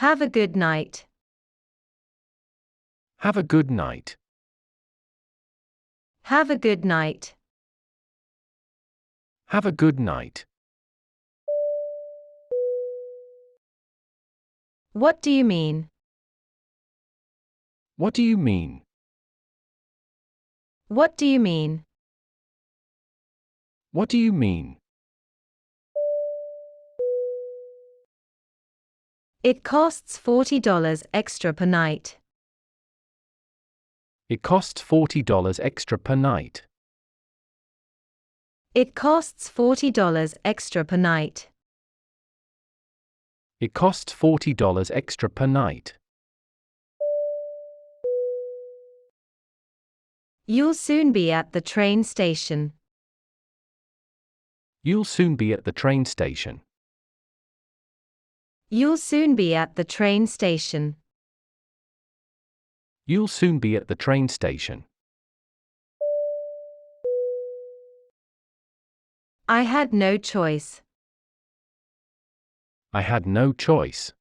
Have a good night. Have a good night. Have a good night. Have a good night. What do you mean? What do you mean? What do you mean? What do you mean? It costs $40 extra per night. It costs $40 extra per night. It costs $40 extra per night. It costs $40 extra per night. You'll soon be at the train station. You'll soon be at the train station. You'll soon be at the train station. You'll soon be at the train station. I had no choice. I had no choice.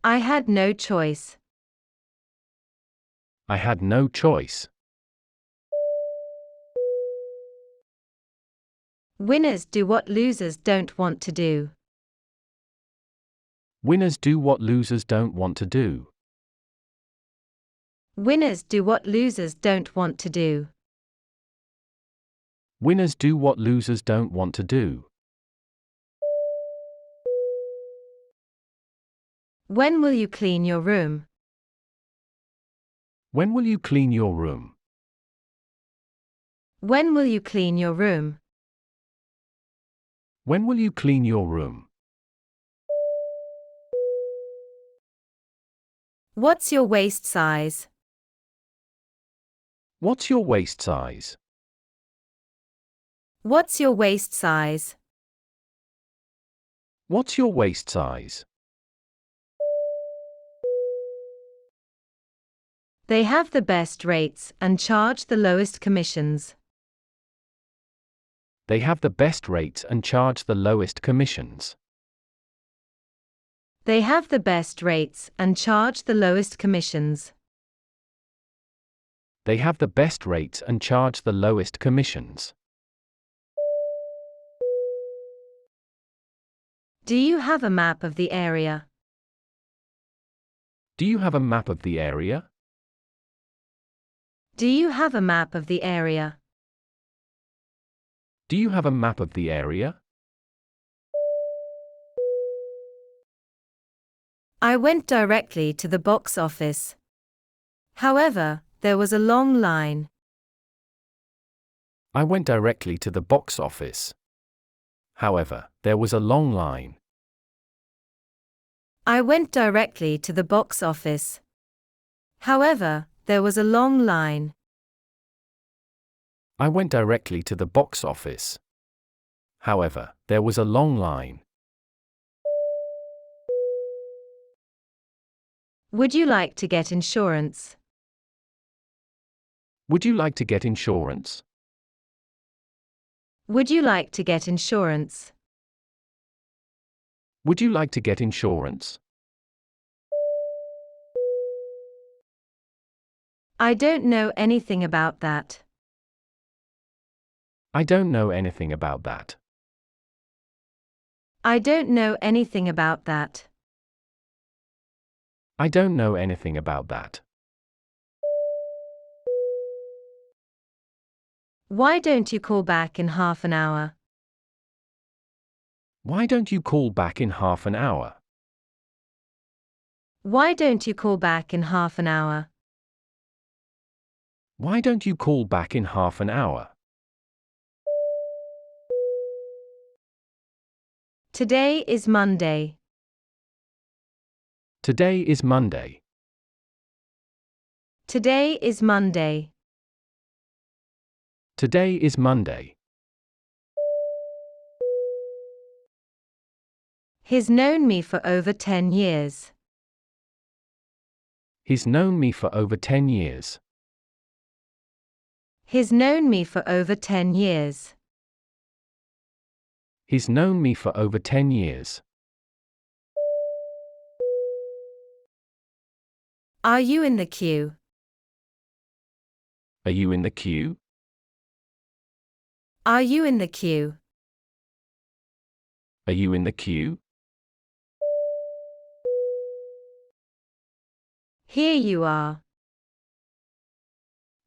I had no choice. I had no choice. Winners do what losers don't want to do. Winners do what losers don't want to do. Winners do what losers don't want to do. Winners do what losers don't want to do. When will you clean your room? When will you clean your room? When will you clean your room? When will you clean your room? What's your waist size? What's your waist size? What's your waist size? What's your waist size? They have the best rates and charge the lowest commissions. They have the best rates and charge the lowest commissions. They have the best rates and charge the lowest commissions. They have the best rates and charge the lowest commissions. Do you have a map of the area? Do you have a map of the area? Do you have a map of the area? Do you have a map of the area? I went directly to the box office. However, there was a long line. I went directly to the box office. However, there was a long line. I went directly to the box office. However, there was a long line. I went directly to the box office. However, there was a long line. Would you like to get insurance? Would you like to get insurance? Would you like to get insurance? Would you like to get insurance? I don't know anything about that. I don't know anything about that. I don't know anything about that. I don't know anything about that. Why don't you call back in half an hour? Why don't you call back in half an hour? Why don't you call back in half an hour? Why don't you call back in half an hour? Today is Monday. Today is Monday. Today is Monday. Today is Monday. He's known me for over 10 years. He's known me for over 10 years. He's known me for over 10 years. He's known me for over 10 years. Are you in the queue? Are you in the queue? Are you in the queue? Are you in the queue? Here you are.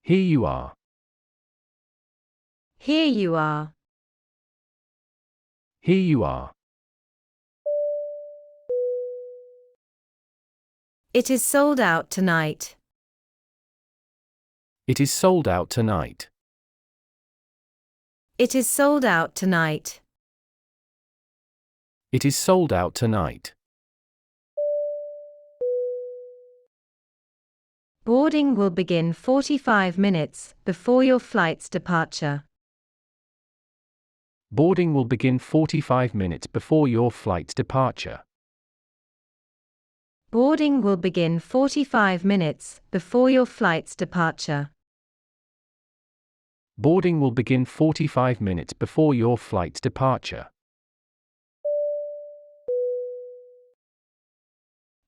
Here you are. Here you are. Here you are. It is sold out tonight. It is sold out tonight. It is sold out tonight. It is sold out tonight. Boarding will begin 45 minutes before your flight's departure. Boarding will begin 45 minutes before your flight's departure. Boarding will begin 45 minutes before your flight's departure. Boarding will begin 45 minutes before your flight's departure.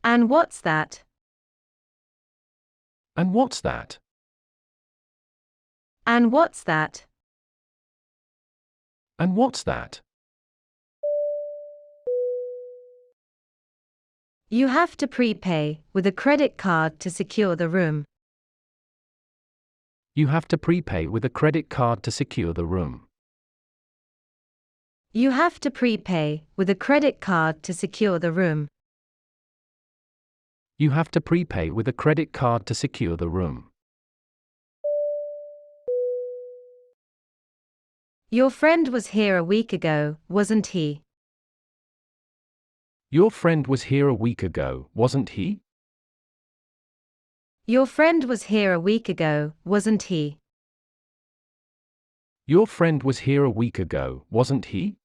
And what's that? And what's that? And what's that? And what's that? You have to prepay with a credit card to secure the room. You have to prepay with a credit card to secure the room. You have to prepay with a credit card to secure the room. You have to prepay with a credit card to secure the room. Your friend was here a week ago, wasn't he? Your friend was here a week ago, wasn't he? Your friend was here a week ago, wasn't he? Your friend was here a week ago, wasn't he?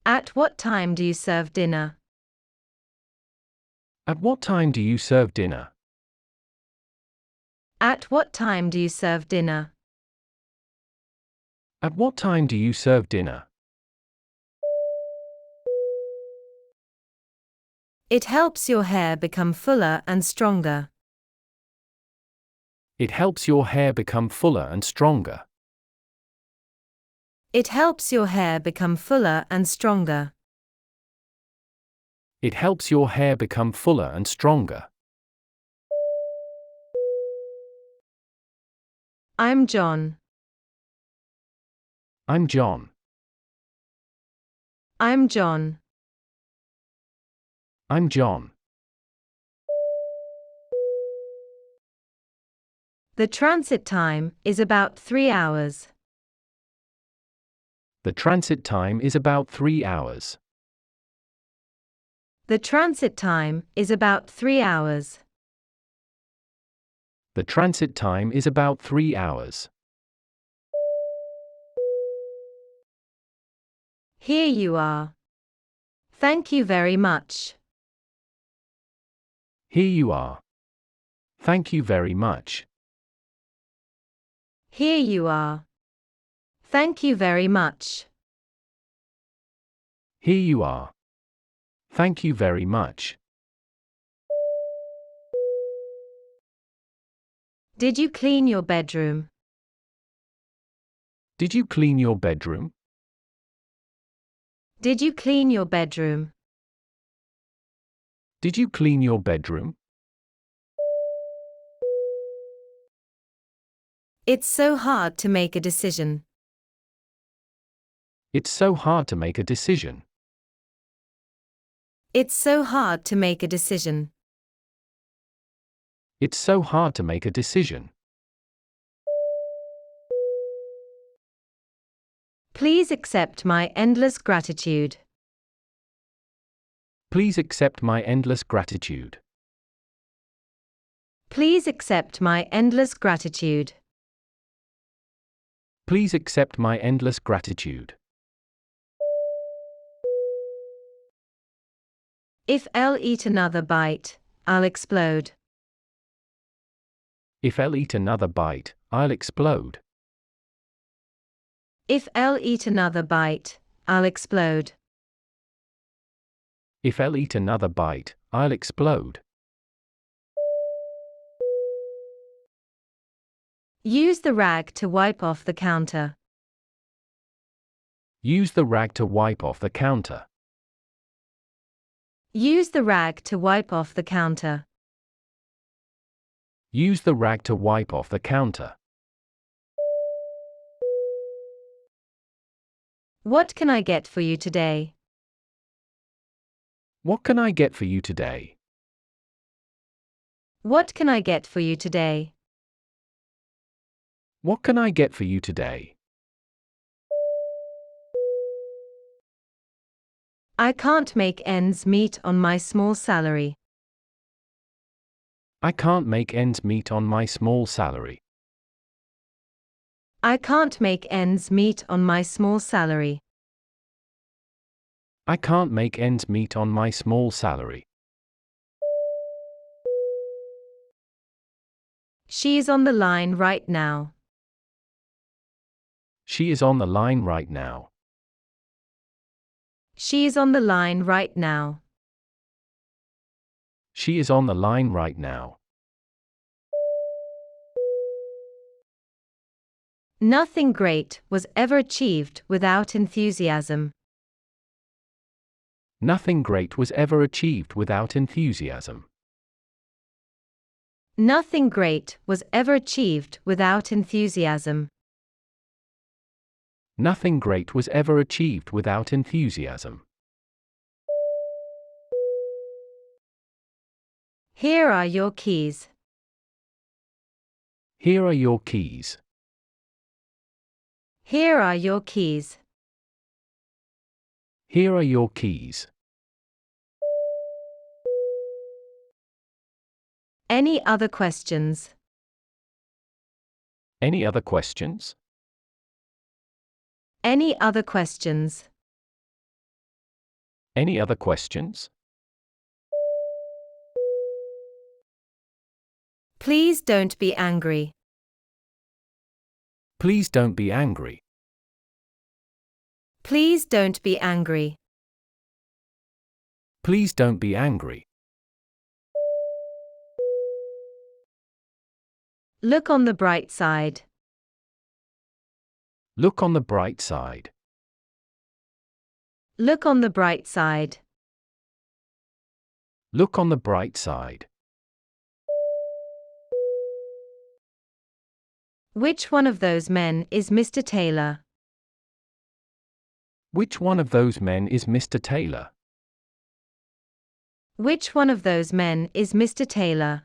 At what time do you serve dinner? At what time do you serve dinner? At what time do you serve dinner? At what time do you serve dinner? It helps your hair become fuller and stronger. It helps your hair become fuller and stronger. It helps your hair become fuller and stronger. It helps your hair become fuller and stronger. I'm John. I'm John. I'm John. I'm John. The transit time is about 3 hours. The transit time is about 3 hours. The transit time is about 3 hours. The transit time is about 3 hours. Here you are. Thank you very much. Here you are. Thank you very much. Here you are. Thank you very much. Here you are. Thank you very much. Did you clean your bedroom? Did you clean your bedroom? Did you clean your bedroom? Did you clean your bedroom? It's so hard to make a decision. It's so hard to make a decision. It's so hard to make a decision. It's so hard to make a decision. Please accept my endless gratitude. Please accept my endless gratitude. Please accept my endless gratitude. Please accept my endless gratitude. If I'll eat another bite, I'll explode. If I'll eat another bite, I'll explode. If I'll eat another bite, I'll explode. If I'll eat another bite, I'll explode. Use the rag to wipe off the counter. Use the rag to wipe off the counter. Use the rag to wipe off the counter. Use the rag to wipe off the counter. What can I get for you today? What can I get for you today? What can I get for you today? What can I get for you today? I can't make ends meet on my small salary. I can't make ends meet on my small salary. I can't make ends meet on my small salary. I can't make ends meet on my small salary. She is on the line right now. She is on the line right now. She is on the line right now. She is on the line right now. Nothing great was ever achieved without enthusiasm. Nothing great was ever achieved without enthusiasm. Nothing great was ever achieved without enthusiasm. Nothing great was ever achieved without enthusiasm. Here are your keys. Here are your keys. Here are your keys. Here are your keys. Any other questions? Any other questions? Any other questions? Any other questions? Please don't be angry. Please don't be angry. Please don't be angry. Please don't be angry. Look on the bright side. Look on the bright side. Look on the bright side. Look on the bright side. Which one of those men is Mr. Taylor? Which one of those men is Mr. Taylor? Which one of those men is Mr. Taylor?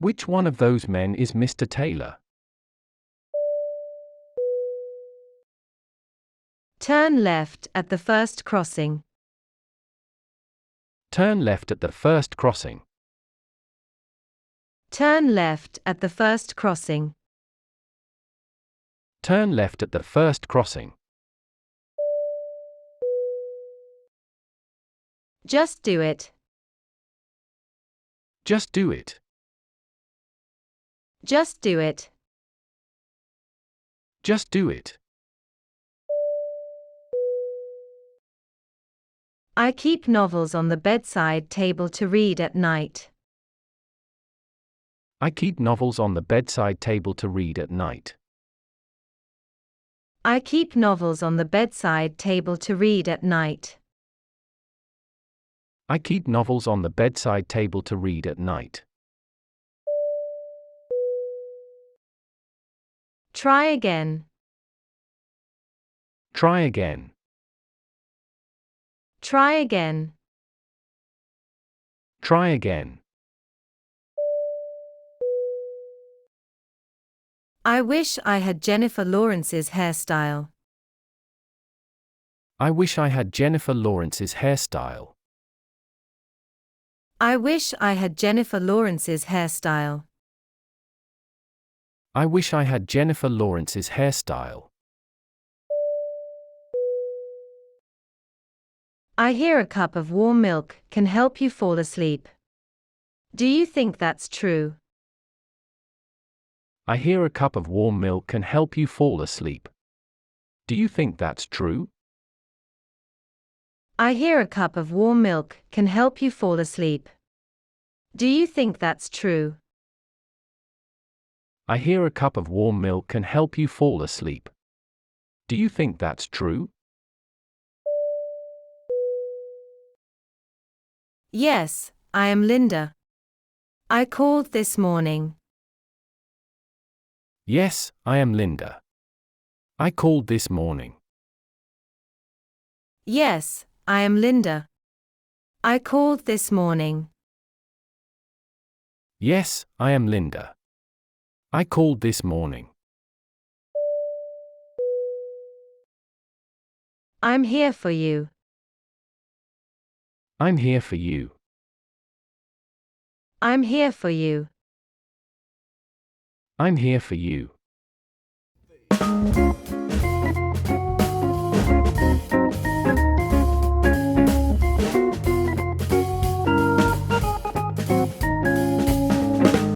Which one of those men is Mr. Taylor? Turn left at the first crossing. Turn left at the first crossing. Turn left at the first crossing. Turn left at the first crossing. Just do it. Just do it. Just do it. Just do it. I keep novels on the bedside table to read at night. I keep novels on the bedside table to read at night. I keep novels on the bedside table to read at night. I keep novels on the bedside table to read at night. Try again. Try again. Try again. Try again. I wish I had Jennifer Lawrence's hairstyle. I wish I had Jennifer Lawrence's hairstyle. I wish I had Jennifer Lawrence's hairstyle. I wish I had Jennifer Lawrence's hairstyle. I hear a cup of warm milk can help you fall asleep. Do you think that's true? I hear a cup of warm milk can help you fall asleep. Do you think that's true? I hear a cup of warm milk can help you fall asleep. Do you think that's true? I hear a cup of warm milk can help you fall asleep. Do you think that's true? Yes, I am Linda. I called this morning. Yes, I am Linda. I called this morning. Yes, I am Linda. I called this morning. Yes, I am Linda. I called this morning. I'm here for you. I'm here for you. I'm here for you. I'm here for you.